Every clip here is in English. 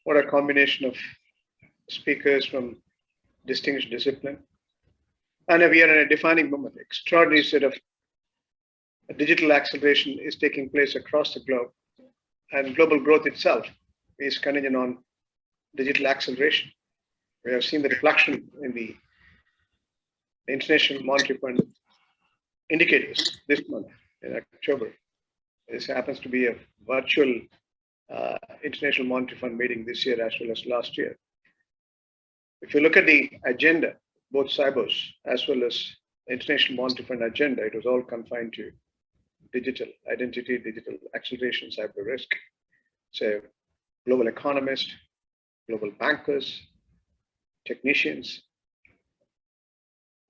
What a combination of speakers from distinguished discipline. And we are in a defining moment. Extraordinary set of digital acceleration is taking place across the globe. And global growth itself is contingent on digital acceleration. We have seen the reflection in the International Monetary Fund indicators this month in October. This happens to be a virtual International Monetary Fund meeting this year as well as last year. If you look at the agenda, both CYBOS as well as the International Monetary Fund agenda, it was all confined to digital identity, digital acceleration, cyber risk. So global economists, global bankers, technicians,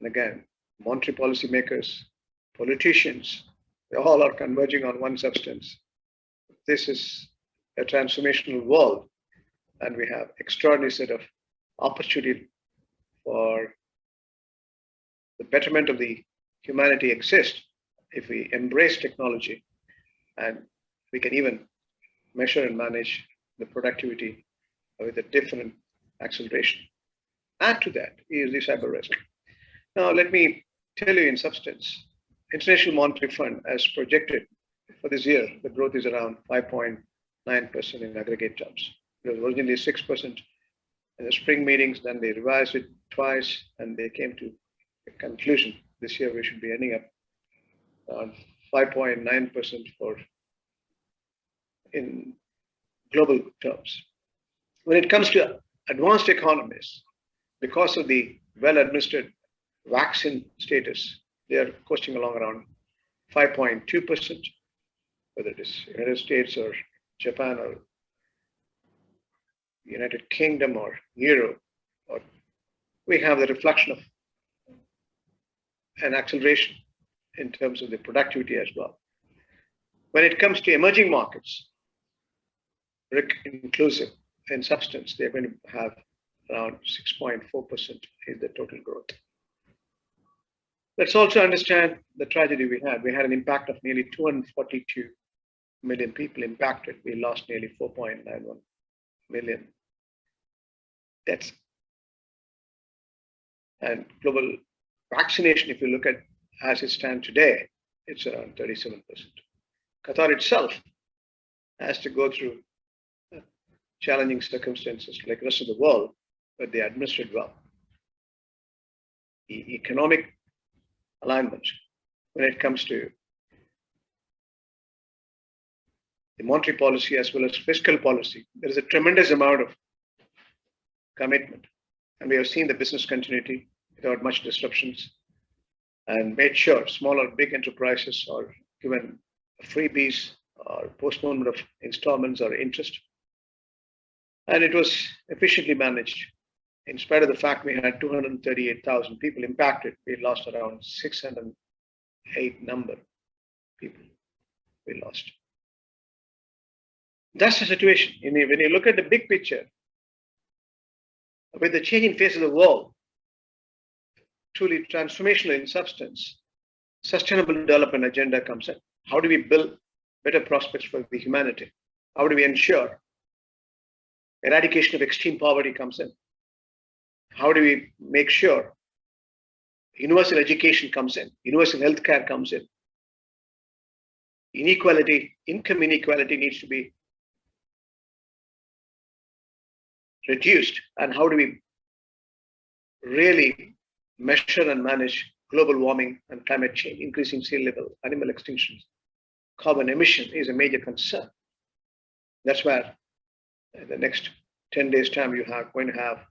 and again, monetary policy makers, politicians, they all are converging on one substance. This is a transformational world, and we have extraordinary set of opportunity for the betterment of the humanity exist if we embrace technology, and we can even measure and manage the productivity with a different acceleration. Add to that is the cyber risk. Now, let me tell you in substance, International Monetary Fund has projected for this year, the growth is around 5.9% in aggregate terms. It was originally 6% in the spring meetings, then they revised it twice, and they came to a conclusion. This year, we should be ending up around 5.9% in global terms. When it comes to advanced economies, because of the well-administered vaccine status, they are coasting along around 5.2%, whether it is United States or Japan or United Kingdom or Europe, or we have the reflection of an acceleration in terms of the productivity as well. When it comes to emerging markets, inclusive in substance, they're going to have around 6.4% is the total growth. Let's also understand the tragedy we had. We had an impact of nearly 242 million people impacted. We lost nearly 4.91 million deaths. And global vaccination, if you look at as it stands today, it's around 37%. Qatar itself has to go through challenging circumstances like the rest of the world, but they administered well. The economic alignment, when it comes to the monetary policy as well as fiscal policy, there is a tremendous amount of commitment. And we have seen the business continuity without much disruptions, and made sure small or big enterprises are given freebies or postponement of installments or interest. And it was efficiently managed. In spite of the fact we had 238,000 people impacted, we lost around 608 number people we lost. That's the situation. When you look at the big picture, with the changing face of the world, truly transformational in substance, sustainable development agenda comes in. How do we build better prospects for the humanity? How do we ensure eradication of extreme poverty comes in? How do we make sure universal education comes in, universal healthcare comes in? Inequality, income inequality needs to be reduced. And how do we really measure and manage global warming and climate change, increasing sea level, animal extinctions? Carbon emission is a major concern. That's where in the next 10 days' time, you are going to have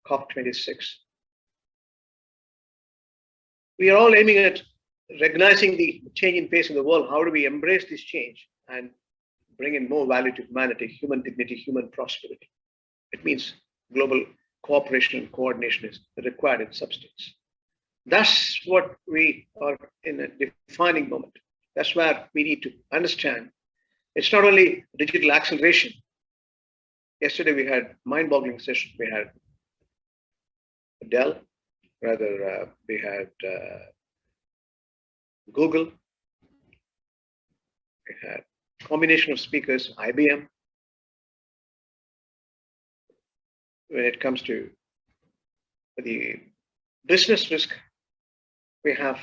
COP26. We are all aiming at recognizing the changing face of the world. How do we embrace this change and bring in more value to humanity, human dignity, human prosperity? It means global cooperation and coordination is required in substance. That's what we are in a defining moment. That's where we need to understand. It's not only digital acceleration. Yesterday we had mind-boggling session. We had Dell, we had Google, we had a combination of speakers, IBM, when it comes to the business risk, we have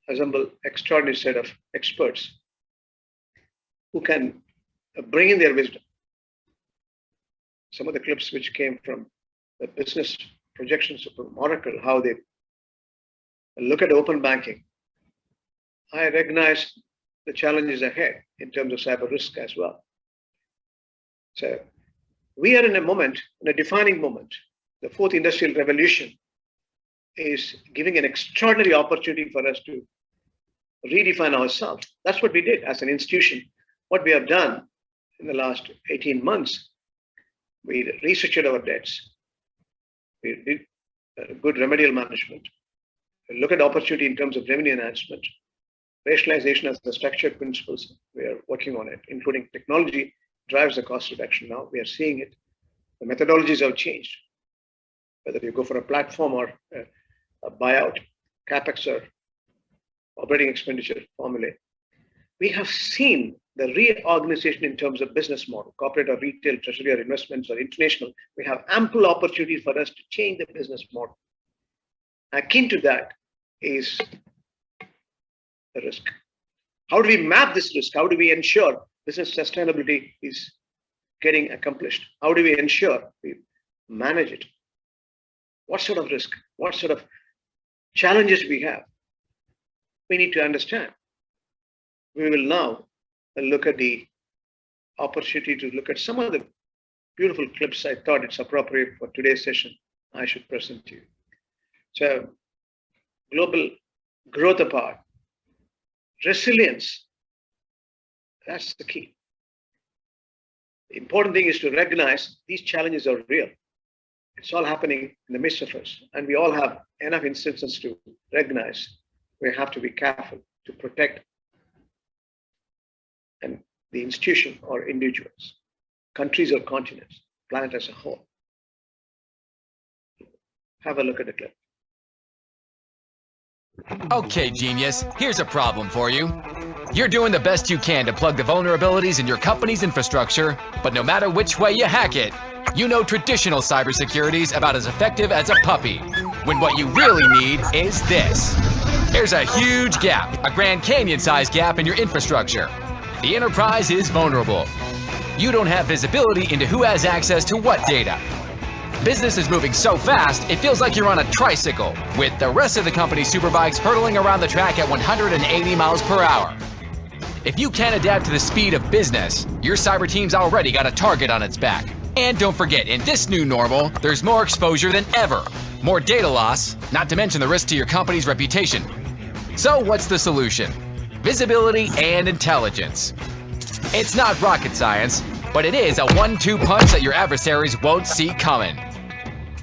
assembled extraordinary set of experts who can bring in their wisdom. Some of the clips which came from the business projections from Oracle, how they look at open banking, I recognize the challenges ahead in terms of cyber risk as well. So we are in a moment, in a defining moment. The fourth industrial revolution is giving an extraordinary opportunity for us to redefine ourselves. That's what we did as an institution. What we have done in the last 18 months, we restructured our debts. We did good remedial management. We look at opportunity in terms of revenue enhancement. Rationalization as the structured principles. We are working on it, including technology drives the cost reduction now. We are seeing it. The methodologies have changed. Whether you go for a platform or a buyout, capex or operating expenditure formulae, we have seen the reorganization in terms of business model, corporate or retail, treasury or investments or international. We have ample opportunities for us to change the business model. Akin to that is the risk. How do we map this risk? How do we ensure business sustainability is getting accomplished? How do we ensure we manage it? What sort of risk? What sort of challenges we have? We need to understand. We will now look at the opportunity to look at some of the beautiful clips I thought it's appropriate for today's session I should present to you. So, global growth apart, resilience, that's the key. The important thing is to recognize these challenges are real. It's all happening in the midst of us, and we all have enough instances to recognize we have to be careful to protect and the institution or individuals, countries or continents, planet as a whole. Have a look at the clip. Okay, genius, here's a problem for you. You're doing the best you can to plug the vulnerabilities in your company's infrastructure, but no matter which way you hack it, you know traditional cybersecurity is about as effective as a puppy, when what you really need is this. There's a huge gap, a Grand Canyon-sized gap in your infrastructure. The enterprise is vulnerable. You don't have visibility into who has access to what data. Business is moving so fast, it feels like you're on a tricycle, with the rest of the company's superbikes hurtling around the track at 180 miles per hour. If you can't adapt to the speed of business, your cyber team's already got a target on its back. And don't forget, in this new normal, there's more exposure than ever. More data loss, not to mention the risk to your company's reputation. So what's the solution? Visibility and intelligence. It's not rocket science, but it is a 1-2 punch that your adversaries won't see coming.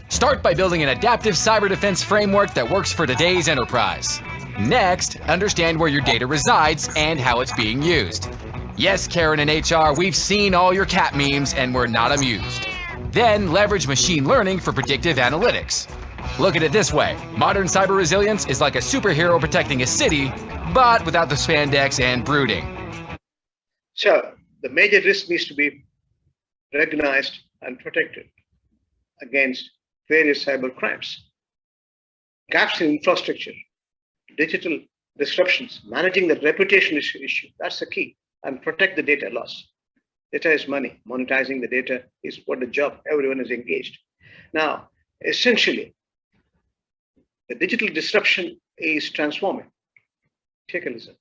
Start by building an adaptive cyber defense framework that works for today's enterprise. Next, understand where your data resides and how it's being used. Yes, Karen and HR, we've seen all your cat memes and we're not amused. Then leverage machine learning for predictive analytics. Look at it this way, modern cyber resilience is like a superhero protecting a city, but without the spandex and brooding. So, the major risk needs to be recognized and protected against various cyber crimes. Gaps in infrastructure, digital disruptions, managing the reputation issue, that's the key, and protect the data loss. Data is money. Monetizing the data is what the job everyone is engaged. Now, essentially, the digital disruption is transforming. Take a listen.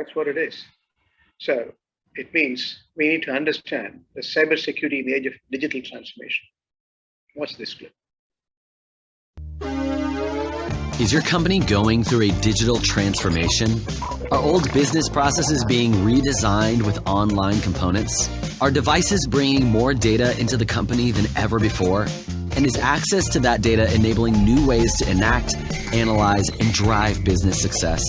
That's what it is. So it means we need to understand the cybersecurity in the age of digital transformation. Watch this clip. Is your company going through a digital transformation? Are old business processes being redesigned with online components? Are devices bringing more data into the company than ever before? And is access to that data enabling new ways to enact, analyze, and drive business success?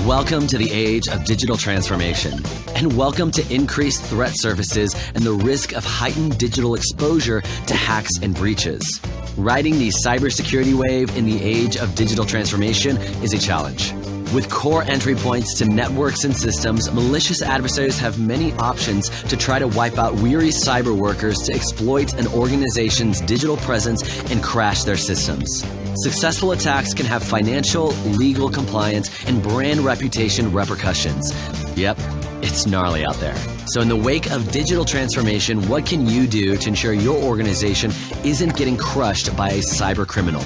Welcome to the age of digital transformation, and welcome to increased threat surfaces and the risk of heightened digital exposure to hacks and breaches. Riding the cybersecurity wave in the age of digital transformation is a challenge. With core entry points to networks and systems, malicious adversaries have many options to try to wipe out weary cyber workers to exploit an organization's digital presence and crash their systems. Successful attacks can have financial, legal compliance, and brand reputation repercussions. Yep, it's gnarly out there. So in the wake of digital transformation, what can you do to ensure your organization isn't getting crushed by a cyber criminal?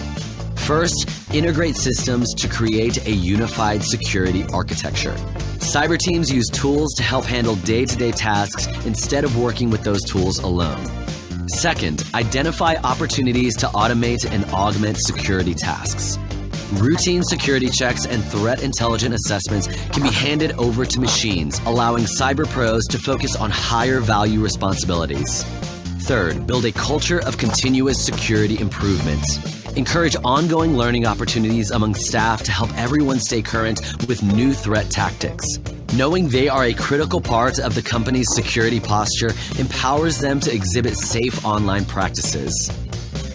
First, integrate systems to create a unified security architecture. Cyber teams use tools to help handle day-to-day tasks instead of working with those tools alone. Second, identify opportunities to automate and augment security tasks. Routine security checks and threat intelligence assessments can be handed over to machines, allowing cyber pros to focus on higher value responsibilities. Third, build a culture of continuous security improvement. Encourage ongoing learning opportunities among staff to help everyone stay current with new threat tactics. Knowing they are a critical part of the company's security posture empowers them to exhibit safe online practices.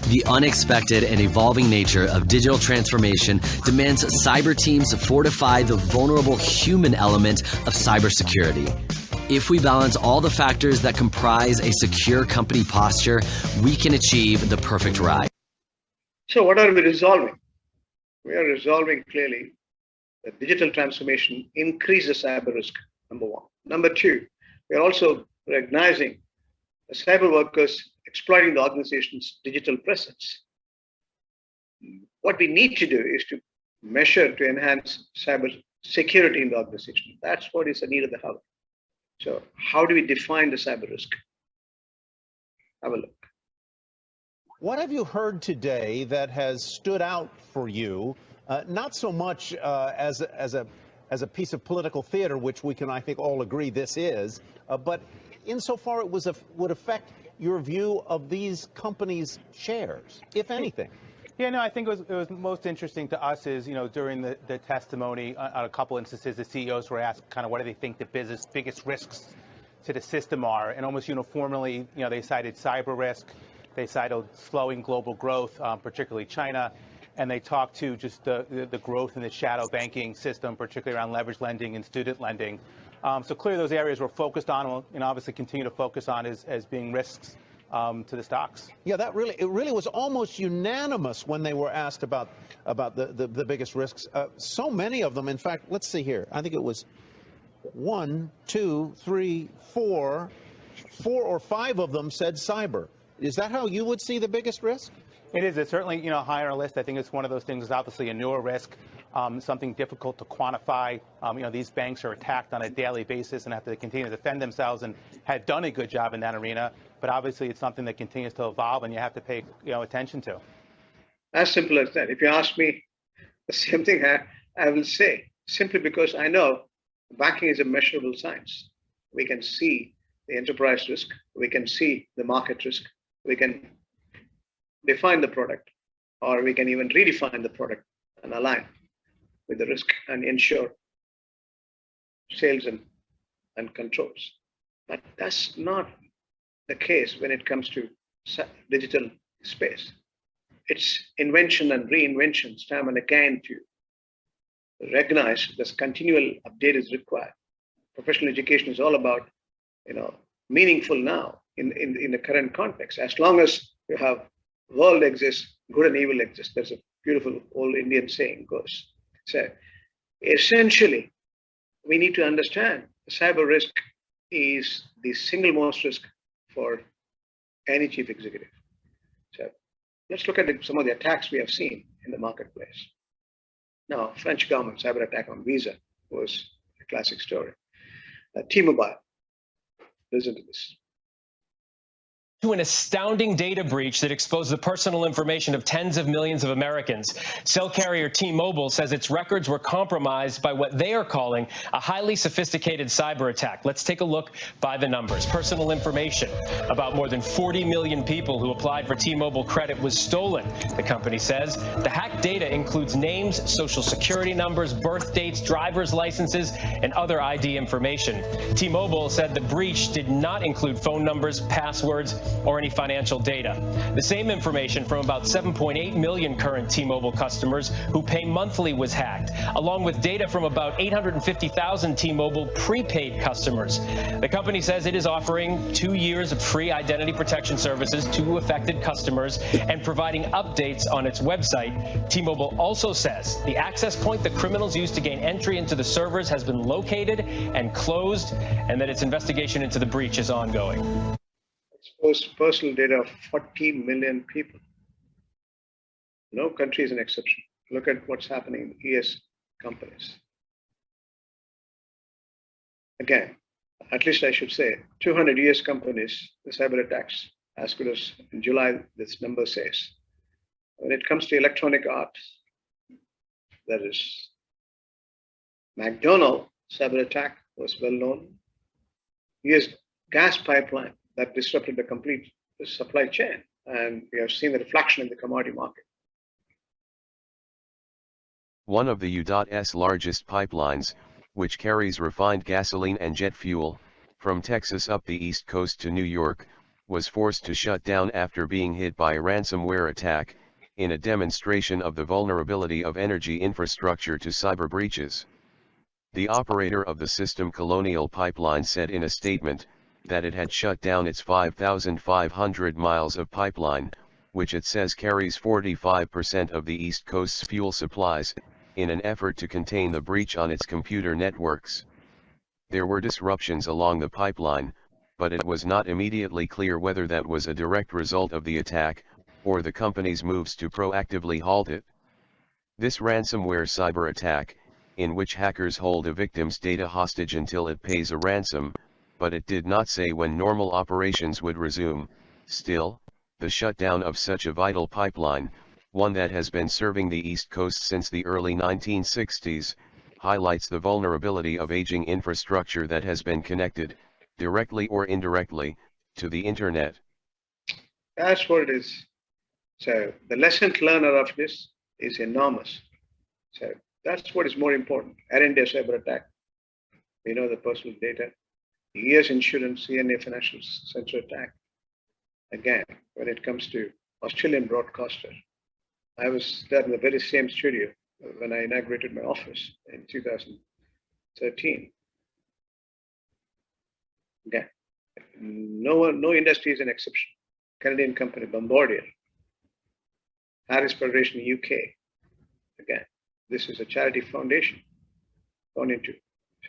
The unexpected and evolving nature of digital transformation demands cyber teams fortify the vulnerable human element of cybersecurity. If we balance all the factors that comprise a secure company posture, we can achieve the perfect ride. So what are we resolving? We are resolving clearly that digital transformation increases cyber risk, number one. Number two, we are also recognizing the cyber workers exploiting the organization's digital presence. What we need to do is to measure to enhance cyber security in the organization. That's what is the need of the hour. So how do we define the cyber risk? Have a look. What have you heard today that has stood out for you, not so much as a piece of political theater, which we can, I think, all agree this is, but insofar it would affect your view of these companies' shares, if anything? Yeah, no, I think it was most interesting to us is, during the testimony on a couple instances, the CEOs were asked kind of what do they think the biggest risks to the system are, and almost uniformly, they cited cyber risk. They cited slowing global growth, particularly China, and they talked to just the growth in the shadow banking system, particularly around leverage lending and student lending. So clearly those areas we're focused on and obviously continue to focus on as being risks to the stocks. Yeah, it really was almost unanimous when they were asked about the biggest risks. So many of them, in fact, let's see here. I think it was 1, 2, 3, 4 or 5 of them said cyber. Is that how you would see the biggest risk? It is. It's certainly, high on our list. I think it's one of those things is obviously a newer risk, something difficult to quantify. These banks are attacked on a daily basis and have to continue to defend themselves and had done a good job in that arena. But obviously it's something that continues to evolve and you have to pay, attention to. As simple as that. If you ask me the same thing, I will say, simply because I know banking is a measurable science. We can see the enterprise risk. We can see the market risk. We can define the product, or we can even redefine the product and align with the risk and ensure sales and controls. But that's not the case when it comes to digital space. It's invention and reinvention time and again to recognize this continual update is required. Professional education is all about, meaningful now in the current context. As long as you have world exists, good and evil exists. There's a beautiful old Indian saying goes. So essentially, we need to understand the cyber risk is the single most risk for any chief executive. So let's look at some of the attacks we have seen in the marketplace. Now, French government cyber attack on Visa was a classic story. T-Mobile, listen to this. To an astounding data breach that exposed the personal information of tens of millions of Americans. Cell carrier T-Mobile says its records were compromised by what they are calling a highly sophisticated cyber attack. Let's take a look by the numbers. Personal information about more than 40 million people who applied for T-Mobile credit was stolen, the company says. The hacked data includes names, social security numbers, birth dates, driver's licenses, and other ID information. T-Mobile said the breach did not include phone numbers, passwords, or any financial data. The same information from about 7.8 million current T-Mobile customers who pay monthly was hacked, along with data from about 850,000 T-Mobile prepaid customers. The company says it is offering 2 years of free identity protection services to affected customers and providing updates on its website. T-Mobile also says the access point the criminals used to gain entry into the servers has been located and closed, and that its investigation into the breach is ongoing. Exposed personal data of 40 million people. No country is an exception. Look at what's happening in ES companies. Again, at least I should say, 200 US companies, the cyber attacks, as good as in July, this number says. When it comes to electronic arts, that is McDonald's cyber attack was well known. US gas pipeline that disrupted the complete supply chain. And we have seen the reflection in the commodity market. One of the U.S. largest pipelines, which carries refined gasoline and jet fuel, from Texas up the East Coast to New York, was forced to shut down after being hit by a ransomware attack, in a demonstration of the vulnerability of energy infrastructure to cyber breaches. The operator of the system, Colonial Pipeline, said in a statement that it had shut down its 5,500 miles of pipeline, which it says carries 45% of the East Coast's fuel supplies, in an effort to contain the breach on its computer networks. There were disruptions along the pipeline, but it was not immediately clear whether that was a direct result of the attack, or the company's moves to proactively halt it. This ransomware cyber attack, in which hackers hold a victim's data hostage until it pays a ransom, but it did not say when normal operations would resume. Still, the shutdown of such a vital pipeline, one that has been serving the East Coast since the early 1960s, highlights the vulnerability of aging infrastructure that has been connected, directly or indirectly, to the internet. That's what it is. So the lesson learned of this is enormous. So that's what is more important. R&D cyber attack. We know the personal data. US insurance, CNA financial center attack. Again, when it comes to Australian broadcaster, I was there in the very same studio when I inaugurated my office in 2013. Again, no industry is an exception. Canadian company, Bombardier, Harris Federation, UK. Again, this is a charity foundation gone into.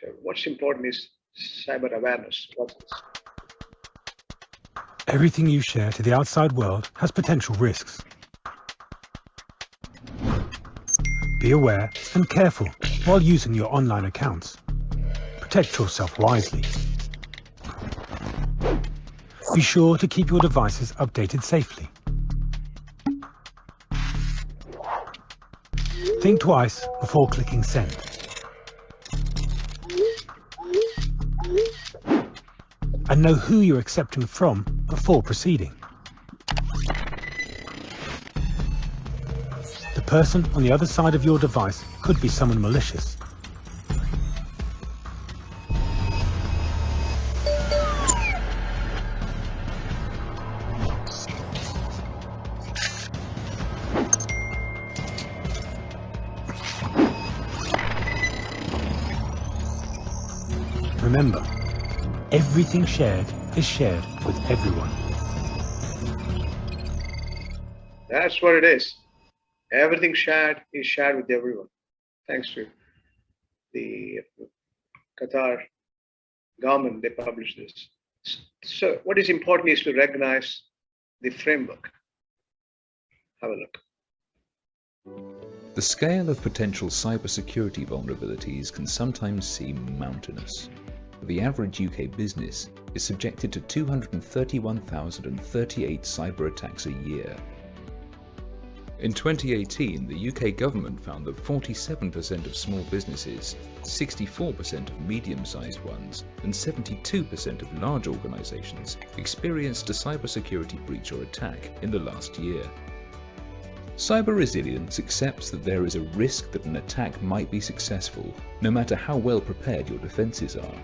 So what's important is cyber awareness. What's this? Everything you share to the outside world has potential risks. Be aware and careful while using your online accounts. Protect yourself wisely. Be sure to keep your devices updated safely. Think twice before clicking send. And know who you're accepting from before proceeding. The person on the other side of your device could be someone malicious. Remember, everything shared is shared with everyone. That's what it is. Everything shared is shared with everyone. Thanks to the Qatar government, they published this. So what is important is to recognize the framework. Have a look. The scale of potential cybersecurity vulnerabilities can sometimes seem mountainous. The average UK business is subjected to 231,038 cyber attacks a year. In 2018, the UK government found that 47% of small businesses, 64% of medium-sized ones, and 72% of large organisations experienced a cybersecurity breach or attack in the last year. Cyber resilience accepts that there is a risk that an attack might be successful, no matter how well prepared your defences are.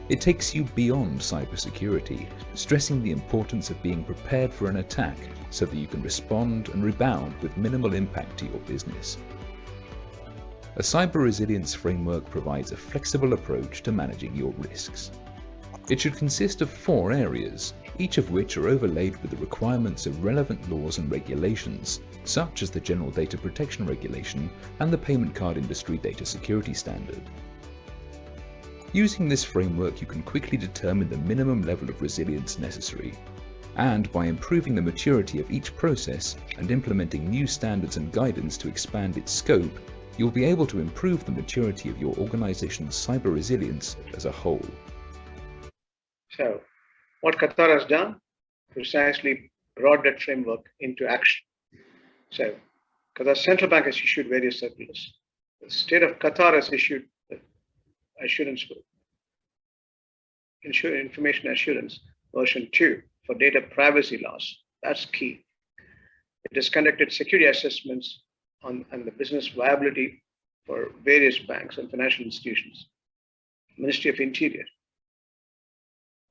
It takes you beyond cybersecurity, stressing the importance of being prepared for an attack so that you can respond and rebound with minimal impact to your business. A cyber resilience framework provides a flexible approach to managing your risks. It should consist of 4 areas, each of which are overlaid with the requirements of relevant laws and regulations, such as the General Data Protection Regulation and the Payment Card Industry Data Security Standard. Using this framework, you can quickly determine the minimum level of resilience necessary, and by improving the maturity of each process and implementing new standards and guidance to expand its scope, you'll be able to improve the maturity of your organization's cyber resilience as a whole. So, what Qatar has done, precisely brought that framework into action. So, Qatar Central Bank has issued various circulars. The state of Qatar has issued information assurance version 2 for data privacy laws. That's key. It has conducted security assessments on the business viability for various banks and financial institutions. Ministry of Interior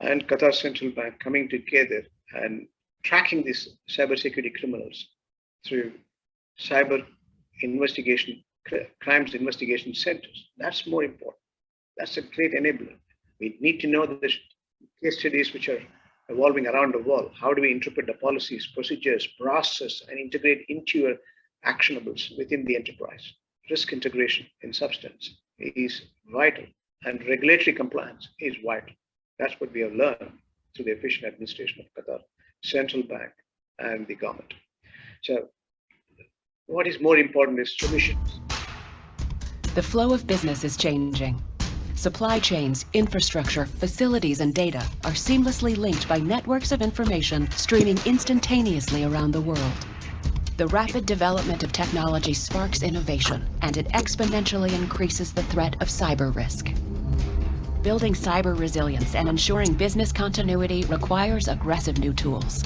and Qatar Central Bank coming together and tracking these cybersecurity criminals through cyber investigation, crimes investigation centers. That's more important. That's a great enabler. We need to know the case studies which are evolving around the world. How do we interpret the policies, procedures, process, and integrate into your actionables within the enterprise? Risk integration in substance is vital, and regulatory compliance is vital. That's what we have learned through the efficient administration of Qatar Central Bank and the government. So, what is more important is solutions. The flow of business is changing. Supply chains, infrastructure, facilities, and data are seamlessly linked by networks of information streaming instantaneously around the world. The rapid development of technology sparks innovation, and it exponentially increases the threat of cyber risk. Building cyber resilience and ensuring business continuity requires aggressive new tools.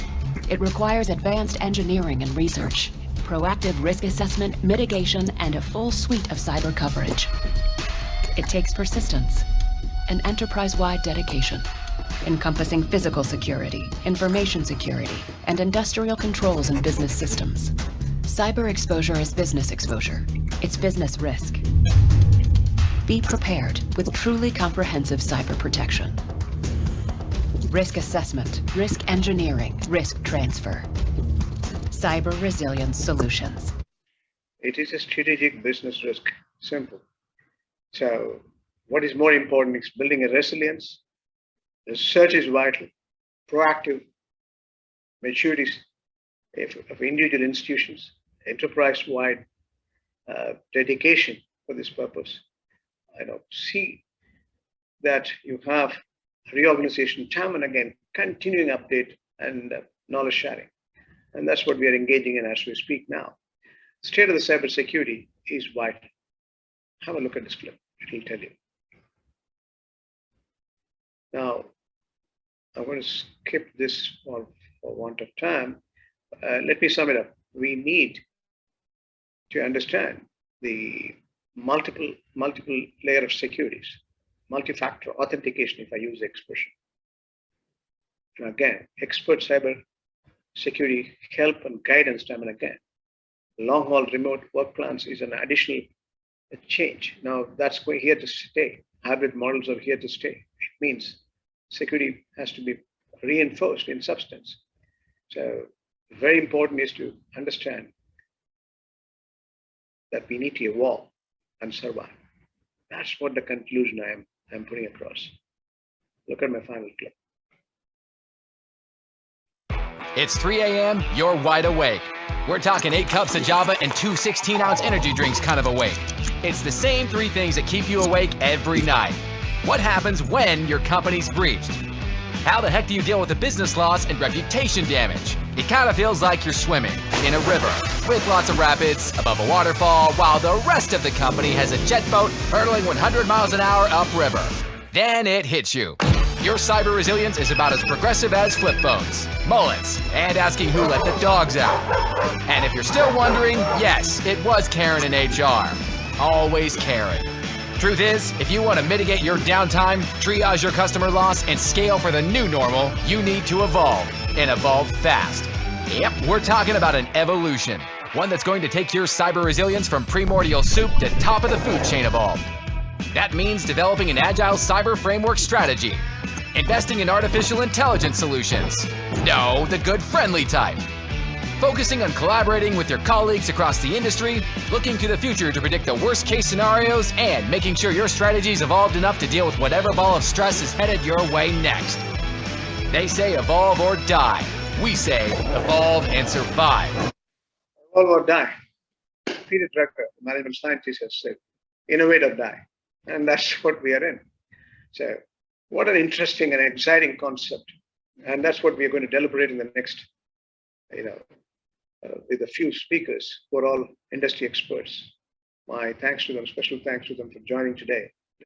It requires advanced engineering and research, proactive risk assessment, mitigation, and a full suite of cyber coverage. It takes persistence, an enterprise-wide dedication, encompassing physical security, information security, and industrial controls and business systems. Cyber exposure is business exposure. It's business risk. Be prepared with truly comprehensive cyber protection. Risk assessment, risk engineering, risk transfer. Cyber resilience solutions. It is a strategic business risk. Simple. So, what is more important is building a resilience. Research is vital. Proactive maturities of individual institutions, enterprise-wide dedication for this purpose. See that you have reorganization time and again, continuing update and knowledge sharing. And that's what we are engaging in as we speak now. State of the cybersecurity is vital. Have a look at this clip. It will tell you. Now, I'm going to skip this for want of time. Let me sum it up. We need to understand the multiple layer of securities, multi-factor authentication, if I use the expression. And again, expert cyber security help and guidance time and again. Long-haul remote work plans is an additional change. Now that's here to stay. Hybrid models are here to stay. It means security has to be reinforced in substance. So very important is to understand that we need to evolve and survive. That's what the conclusion I am putting across. Look at my final clip. It's 3 a.m., you're wide awake. We're talking 8 cups of Java and 2 16-ounce energy drinks kind of awake. It's the same 3 things that keep you awake every night. What happens when your company's breached? How the heck do you deal with the business loss and reputation damage? It kind of feels like you're swimming in a river with lots of rapids above a waterfall while the rest of the company has a jet boat hurtling 100 miles an hour upriver. Then it hits you. Your cyber resilience is about as progressive as flip phones, mullets, and asking who let the dogs out. And if you're still wondering, yes, it was Karen in HR. Always Karen. Truth is, if you want to mitigate your downtime, triage your customer loss, and scale for the new normal, you need to evolve, and evolve fast. Yep, we're talking about an evolution. One that's going to take your cyber resilience from primordial soup to top of the food chain evolve. That means developing an agile cyber framework strategy, investing in artificial intelligence solutions. No, the good friendly type. Focusing on collaborating with your colleagues across the industry, looking to the future to predict the worst case scenarios, and making sure your strategy's evolved enough to deal with whatever ball of stress is headed your way next. They say evolve or die. We say evolve and survive. Evolve or die. Peter Drucker, the management scientist, has said, innovate or die. And that's what we are in. So what an interesting and exciting concept. And that's what we are going to deliberate in the next, with a few speakers who are all industry experts. My thanks to them, special thanks to them for joining today.